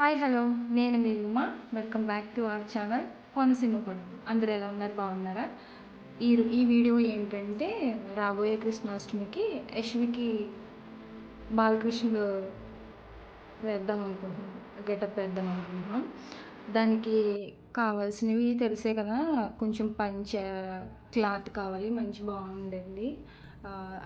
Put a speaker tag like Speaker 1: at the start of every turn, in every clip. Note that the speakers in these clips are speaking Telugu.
Speaker 1: హాయ్ హలో నేను మీ Uma. Welcome back to our channel Konaseema పొడుగు. అందరూ ఎలా ఉన్నారు, బాగున్నారా? ఈ వీడియో ఏంటంటే రాబోయే కృష్ణాష్టమికి యశ్వికి బాలకృష్ణుడు వేద్దాం అనుకుంటున్నాం, గెటప్ వేద్దాం అనుకుంటున్నాం. దానికి కావాల్సినవి తెలిసే కదా, కొంచెం క్లాత్ కావాలి, మంచి బాగుండండి.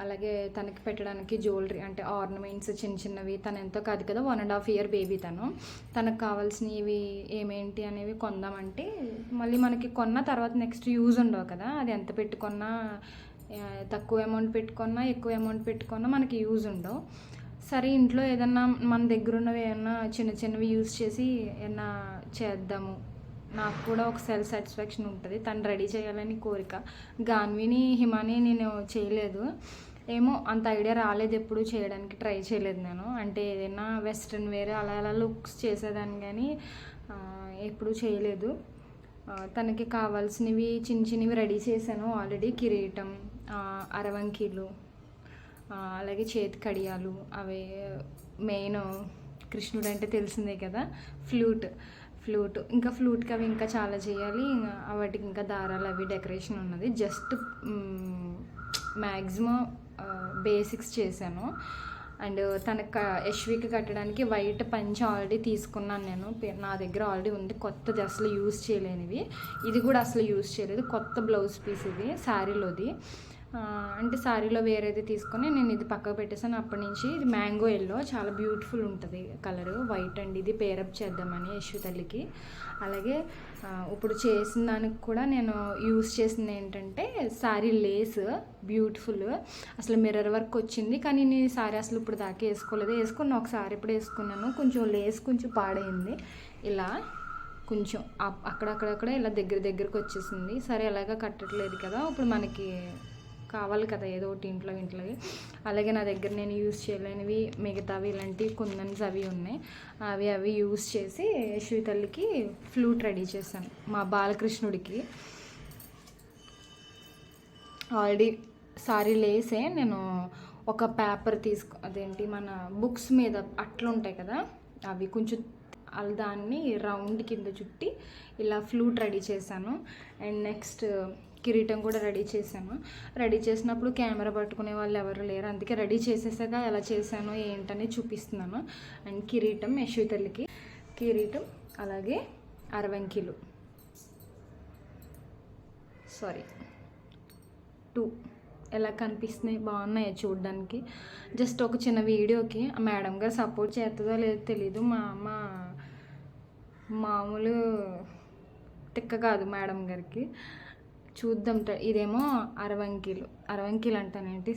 Speaker 1: అలాగే తనకి పెట్టడానికి జ్యువెలరీ అంటే ఆర్నమెంట్స్ చిన్న చిన్నవి. తను ఎంతో కాదు కదా, 1.5 year బేబీ. తనకు కావాల్సినవి ఏమేంటి అనేవి కొందామంటే మళ్ళీ మనకి కొన్న తర్వాత నెక్స్ట్ యూజ్ ఉండవు కదా. అది ఎంత పెట్టుకున్నా, తక్కువ అమౌంట్ పెట్టుకున్నా ఎక్కువ అమౌంట్ పెట్టుకున్నా మనకి యూజ్ ఉండవు. సరే, ఇంట్లో ఏదన్నా మన దగ్గర ఉన్నవి ఏమన్నా చిన్న చిన్నవి యూజ్ చేసి ఏమన్నా చేద్దాము. నాకు కూడా ఒక సెల్ఫ్ సాటిస్ఫాక్షన్ ఉంటుంది. తను రెడీ చేయాలని కోరిక. గాన్విని, హిమాని నేను చేయలేదు, ఏమో అంత ఐడియా రాలేదు, ఎప్పుడు చేయడానికి ట్రై చేయలేదు నేను. అంటే ఏదైనా వెస్ట్రన్ వేర్ అలా అలా లుక్స్ చేసేదాన్ని కానీ ఎప్పుడు చేయలేదు. తనకి కావాల్సినవి చిన్న చిన్నవి రెడీ చేశాను ఆల్రెడీ. కిరీటం, అరవంకీలు, అలాగే చేతి కడియాలు, అవి మెయిన్. కృష్ణుడు అంటే తెలిసిందే కదా, ఫ్లూట్. ఇంకా ఫ్లూట్కి అవి ఇంకా చాలా చేయాలి. వాటికి ఇంకా దారాలు అవి డెకరేషన్ ఉన్నది. జస్ట్ మ్యాక్సిమం బేసిక్స్ చేశాను. అండ్ తనకు యశ్వికి కట్టడానికి వైట్ పంచ ఆల్రెడీ తీసుకున్నాను నేను. నా దగ్గర ఆల్రెడీ ఉంది, కొత్తది, అసలు యూజ్ చేయలేనివి. ఇది కూడా అసలు యూజ్ చేయలేదు, కొత్త బ్లౌజ్ పీస్ ఇది, శారీలోది. అంటే శారీలో వేరేది తీసుకొని నేను ఇది పక్కకు పెట్టేసాను. అప్పటి నుంచి ఇది మ్యాంగో ఎల్లో, చాలా బ్యూటిఫుల్ ఉంటుంది కలరు. వైట్ అండి, ఇది పేరప్ చేద్దామని యశ్వి తల్లికి. అలాగే ఇప్పుడు చేసిన దానికి కూడా నేను యూస్ చేసింది ఏంటంటే శారీ లేస్, బ్యూటిఫుల్, అసలు మిర్రర్ వర్క్ వచ్చింది. కానీ నేను శారీ అసలు ఇప్పుడు దాకా వేసుకున్న ఒకసారి ఇప్పుడు వేసుకున్నాను. కొంచెం లేస్ కొంచెం పాడైంది, ఇలా కొంచెం అక్కడక్కడక్కడ ఇలా దగ్గరకు వచ్చేసింది. సరే, ఎలాగా కట్టట్లేదు కదా, ఇప్పుడు మనకి కావాలి కదా ఏదో ఒకటి ఇంట్లోవి. అలాగే నా దగ్గర నేను యూజ్ చేయలేనివి మిగతావి ఇలాంటివి కుందన్స్ అవి ఉన్నాయి. అవి యూజ్ చేసి యశ్వి తల్లికి ఫ్లూట్ రెడీ చేశాను. మా బాలకృష్ణుడికి ఆల్రెడీ సారీ లేసే నేను ఒక పేపర్ అదేంటి మన బుక్స్ మీద అట్లు ఉంటాయి కదా, అవి కొంచెం దాన్ని రౌండ్ కింద చుట్టి ఇలా ఫ్లూట్ రెడీ చేశాను. అండ్ నెక్స్ట్ కిరీటం కూడా రెడీ చేశాను. రెడీ చేసినప్పుడు కెమెరా పట్టుకునే వాళ్ళు ఎవరు లేరు, అందుకే రెడీ చేసేసాక ఎలా చేశాను ఏంటని చూపిస్తున్నాను. అండ్ కిరీటం యశ్వి తల్లికి కిరీటం, అలాగే అరవంకీలు, 2 ఎలా కనిపిస్తున్నాయి, బాగున్నాయి చూడడానికి. జస్ట్ ఒక చిన్న వీడియోకి మేడం గారు సపోర్ట్ చేస్తుందో లేదో తెలీదు. మా అమ్మ మామూలు తిక్క కాదు మేడం గారికి. చూద్దాం. ఇదేమో అరవంకీలు అంటానేంటి,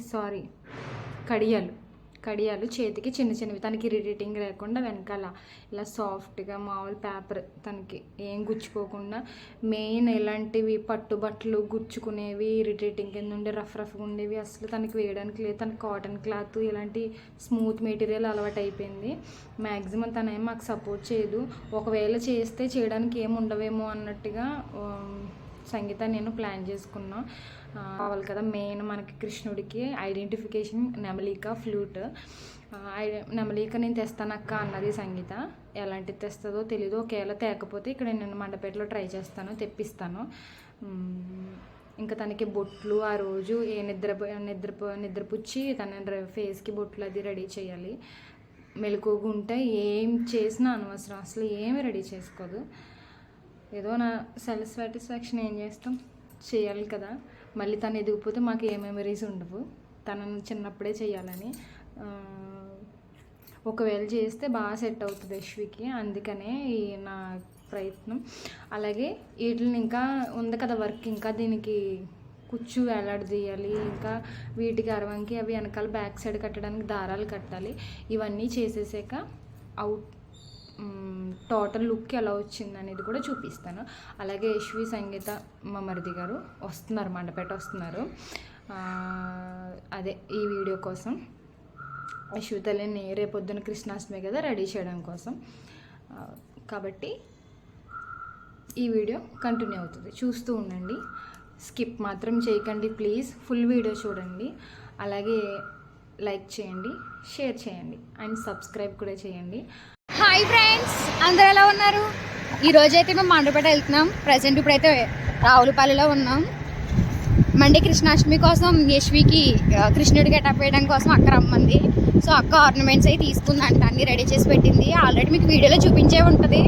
Speaker 1: కడియాలు చేతికి చిన్న చిన్నవి. తనకి ఇరిటేటింగ్ లేకుండా వెనకాల ఇలా సాఫ్ట్గా మామూలు పేపర్, తనకి ఏం గుచ్చుకోకుండా. మెయిన్ ఇలాంటివి పట్టుబట్టలు గుచ్చుకునేవి ఇరిటేటింగ్ కింద ఉండే రఫ్గా ఉండేవి అసలు తనకి వేయడానికి లేదు. తనకి కాటన్ క్లాత్ ఇలాంటి స్మూత్ మెటీరియల్ అలవాటు అయిపోయింది. మ్యాక్సిమం తనేం మాకు సపోర్ట్ చేయదు. ఒకవేళ చేస్తే చేయడానికి ఏమి ఉండవేమో అన్నట్టుగా సంగీత నేను ప్లాన్ చేసుకున్నా. కావాలి కదా మెయిన్ మనకి కృష్ణుడికి ఐడెంటిఫికేషన్, నెమలిక, ఫ్లూట్. నెమలిక నేను తెస్తానక్క అన్నది సంగీత. ఎలాంటిది తెస్తుందో తెలీదు. ఒకవేళ తేకపోతే ఇక్కడ నేను మండపేటలో ట్రై చేస్తాను, తెప్పిస్తాను. ఇంకా తనకి బొట్లు ఆ రోజు నిద్రపుచ్చి తన ఫేస్కి బొట్లు అది రెడీ చేయాలి. మెలకువగా ఉంటే ఏం చేసినా అనవసరం, అసలు ఏమి రెడీ చేసుకోదు. ఏదో నా సెల్ఫ్ సాటిస్ఫాక్షన్, ఏం చేస్తాం, చేయాలి కదా. మళ్ళీ తను ఎదిగిపోతే మాకు ఏ మెమరీస్ ఉండవు. తనను చిన్నప్పుడే చేయాలని. ఒకవేళ చేస్తే బాగా సెట్ అవుతుంది యశ్వికి, అందుకనే ఈ నా ప్రయత్నం. అలాగే వీటిని ఇంకా ఉంది కదా వర్క్, ఇంకా దీనికి కుచ్చు వేలాడదీయాలి. ఇంకా వీటికి అరవంకి అవి వెనకాల బ్యాక్ సైడ్ కట్టడానికి దారాలు కట్టాలి. ఇవన్నీ చేసేసాక టోటల్ లుక్ ఎలా వచ్చింది అనేది కూడా చూపిస్తాను. అలాగే యశ్వి సంగీత మా మరిది గారు వస్తున్నారు, మండపేట వస్తున్నారు. అదే ఈ వీడియో కోసం యశ్వి తల్లిని రేపొద్దున కృష్ణాష్టమి కదా రెడీ చేయడం కోసం. కాబట్టి ఈ వీడియో కంటిన్యూ అవుతుంది, చూస్తూ ఉండండి. స్కిప్ మాత్రం చేయకండి ప్లీజ్, ఫుల్ వీడియో చూడండి. అలాగే లైక్ చేయండి, షేర్ చేయండి అండ్ సబ్స్క్రైబ్ కూడా చేయండి.
Speaker 2: హాయ్ ఫ్రెండ్స్, అందరు ఎలా ఉన్నారు? ఈరోజు అయితే మేము మండపేట వెళ్తున్నాం. ప్రజెంట్ ఇప్పుడైతే రావులపల్లిలో ఉన్నాం. మండే కృష్ణాష్టమి కోసం యశ్వికి కృష్ణుడి గెటప్ వేయడం కోసం అక్క రమ్మంది. సో అక్క ఆర్నమెంట్స్ అయితే తీసుకుందంట, అన్ని రెడీ చేసి పెట్టింది. ఆల్రెడీ మీకు వీడియోలో చూపించే ఉంటుంది,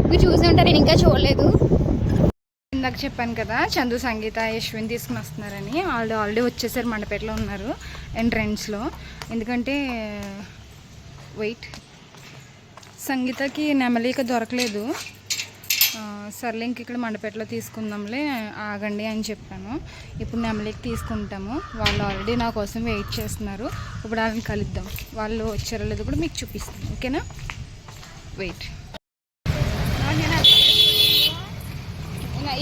Speaker 2: మీరు చూసి ఉంటారు, నేను ఇంకా చూడలేదు. ఇందాక చెప్పాను కదా చందు సంగీత యశ్విని తీసుకుని వస్తున్నారని. ఆల్రెడీ వచ్చేసారు, మండపేటలో ఉన్నారు ఎంట్రెన్స్లో. ఎందుకంటే వెయిట్, సంగీతకి నెమలిక దొరకలేదు. సర్లే ఇంక ఇక్కడ మండపేటలో తీసుకుందాంలే, ఆగండి అని చెప్పాను. ఇప్పుడు నెమలిక తీసుకుంటాము. వాళ్ళు ఆల్రెడీ నా కోసం వెయిట్ చేస్తున్నారు. ఇప్పుడు వాళ్ళని కలుద్దాం. వాళ్ళు వచ్చారో లేదో కూడా మీకు చూపిస్తాను, ఓకేనా? వెయిట్.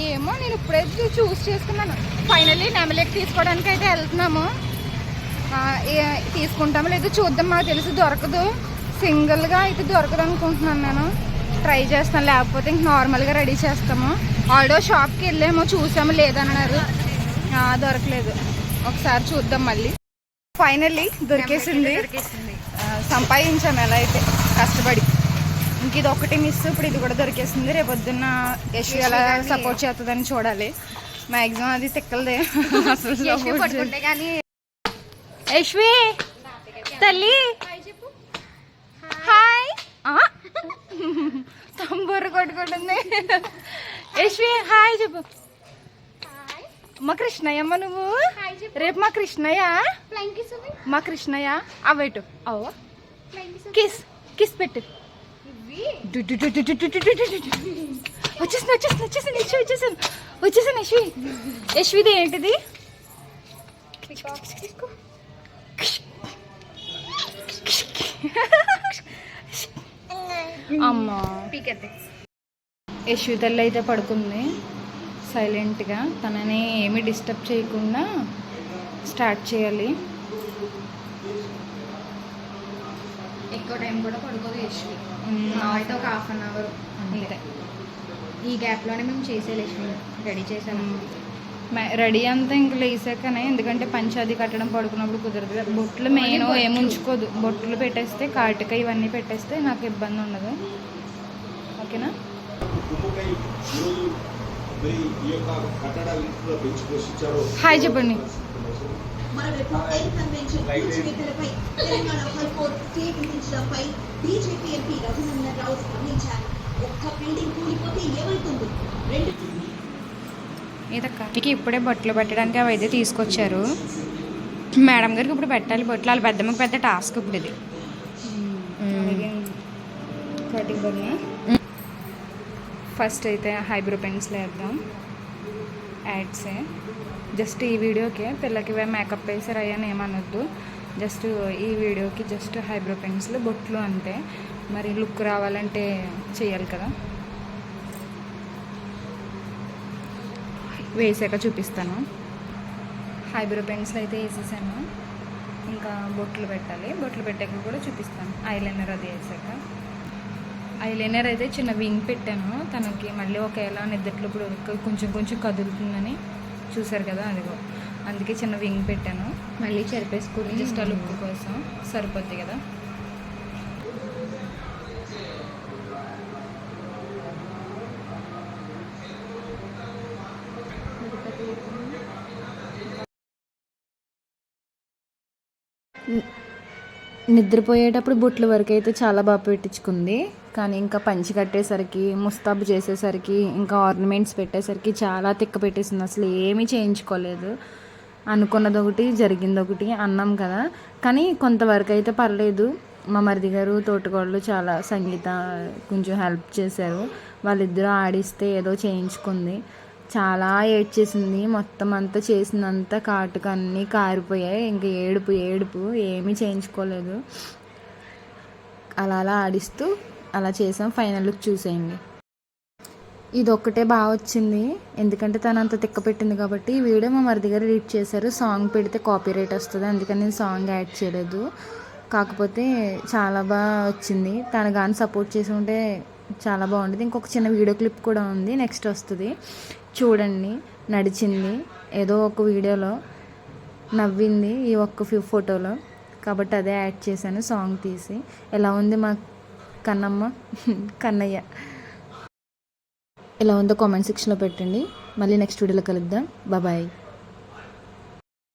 Speaker 2: ఏమో నేను ఇప్పుడైతే చూస్ చేసుకున్నాను. ఫైనల్లీ నెమలిక తీసుకోవడానికి అయితే వెళ్తున్నాము. తీసుకుంటాము లేదు చూద్దాం, మాకు తెలుసు దొరకదు. సింగిల్గా అయితే దొరకదు అనుకుంటున్నాను. నేను ట్రై చేస్తాను, లేకపోతే ఇంక నార్మల్గా రెడీ చేస్తాము. ఆల్రెడీ షాప్కి వెళ్ళాము, చూసాము, లేదన్నారు, దొరకలేదు. ఒకసారి చూద్దాం మళ్ళీ. ఫైనల్లీ దొరికేసింది. సంపాదించాము ఎలా అయితే కష్టపడి. ఇంక ఇది ఒకటి మిస్, ఇప్పుడు ఇది కూడా దొరికేసింది. రేపు పొద్దున్న యశ్వి ఎలా సపోర్ట్ చేస్తుందని చూడాలి. మ్యాక్సిమం అది తిక్కలదే అసలు. యశ్వి తల్లి హాయ్, తంబూరు కొట్టుకుంటుంది. యశ్వి హాయ్ చెప్పు. మా కృష్ణయ్యమ్మ నువ్వు రేపు మా కృష్ణయ్య, మా కృష్ణయ్య అవైటు అవ్వ కిస్ కిస్ పెట్టు. వచ్చేసాను వచ్చేసాను వచ్చేసాను యశ్వి వచ్చేసాను వచ్చేసాను యశ్వి. యశ్విది ఏంటిది? అమ్మా యశ్వి తల్లి అయితే పడుకుంది సైలెంట్గా. తనని ఏమీ డిస్టర్బ్ చేయకుండా స్టార్ట్ చేయాలి. ఎక్కువ టైం కూడా పడుకోదు యశ్వి, అయితే ఒక ½ అవర్ అంతే. ఈ గ్యాప్లోనే మేము చేసేది యశ్వి రెడీ చేసాము. రెడీ అంతా ఇంక లేసాకనే, ఎందుకంటే పంచాది కట్టడం పడుకున్నప్పుడు కుదరదు. బొట్లు మెయిన్ ఏముంచుకోదు, బొట్లు పెట్టేస్తే కాటుక ఇవన్నీ పెట్టేస్తే నాకు ఇబ్బంది ఉండదు, ఓకేనా? హాయ్ చెప్పండి. ఇదక్కకి ఇప్పుడే బొట్లు పెట్టడానికి అవి అయితే తీసుకొచ్చారు. మేడం గారికి ఇప్పుడు పెట్టాలి బొట్లు. వాళ్ళ పెద్దమ్మకి పెద్ద టాస్క్ ఇప్పుడు ఇది. ఫస్ట్ అయితే హైబ్రో పెన్సిల్ వేద్దాం. యాడ్సే జస్ట్ ఈ వీడియోకి పిల్లకి మేకప్ వేసారు అయ్యాని ఏమనొద్దు. జస్ట్ ఈ వీడియోకి జస్ట్ హైబ్రో పెన్సిల్ బొట్లు అంతే. మరి లుక్ రావాలంటే చేయాలి కదా, వేసాక చూపిస్తాను. హైబ్రో పెన్సిల్ అయితే వేసేసాను, ఇంకా బొట్లు పెట్టాలి. బొట్లు పెట్టాక కూడా చూపిస్తాను. ఐలైనర్ అది వేసాక. ఐలైనర్ అయితే చిన్న వింగ్ పెట్టాను తనకి, మళ్ళీ ఒకవేళ నిద్రలో ఇప్పుడు కొంచెం కొంచెం కదులుతుందని చూసారు కదా, అదిగో అందుకే చిన్న వింగ్ పెట్టాను. మళ్ళీ చెరిపేసుకుని జస్ట్ ఆ లుక్ కోసం సరిపోద్ది కదా. నిద్రపోయేటప్పుడు బొట్ల వరకు అయితే చాలా బాగా పెట్టించుకుంది. కానీ ఇంకా పంచి కట్టేసరికి, ముస్తాబు చేసేసరికి, ఇంకా ఆర్నమెంట్స్ పెట్టేసరికి చాలా తిక్క పెట్టేసింది. అసలు ఏమీ చేయించుకోలేదు. అనుకున్నది ఒకటి, జరిగింది ఒకటి అన్నాం కదా. కానీ కొంతవరకు అయితే పర్లేదు. మా మరిది గారు, తోటకోళ్ళు చాలా సంగీత కొంచెం హెల్ప్ చేశారు. వాళ్ళిద్దరూ ఆడిస్తే ఏదో చేయించుకుంది. చాలా ఏడ్చేసింది. మొత్తం అంతా చేసిందంతా కాటుకు అన్నీ కారిపోయాయి. ఇంకా ఏడుపు ఏడుపు, ఏమీ చేయించుకోలేదు. అలా అలా ఆడిస్తూ అలా చేసాం. ఫైనల్ లుక్ చూసేయండి. ఇది ఒక్కటే బాగా వచ్చింది, ఎందుకంటే తను అంత తిక్క పెట్టింది కాబట్టి. ఈ వీడియో మా మరిది గారు ఎడిట్ చేశారు. సాంగ్ పెడితే కాపీ రైట్ వస్తుంది, అందుకని నేను సాంగ్ యాడ్ చేయలేదు. కాకపోతే చాలా బాగా వచ్చింది. తను కానీ సపోర్ట్ చేసి ఉంటే చాలా బాగుంటుంది. ఇంకొక చిన్న వీడియో క్లిప్ కూడా ఉంది, నెక్స్ట్ వస్తుంది, చూడండి. నడిచింది ఏదో ఒక వీడియోలో, నవ్వింది ఈ ఒక్క ఫోటోలో, కాబట్టి అదే యాడ్ చేశాను సాంగ్ తీసి. ఎలా ఉంది మా కన్నమ్మ కన్నయ్య. ఎలా ఉందో కామెంట్ సెక్షన్లో పెట్టండి. మళ్ళీ నెక్స్ట్ వీడియోలో కలుద్దాం. బాయ్.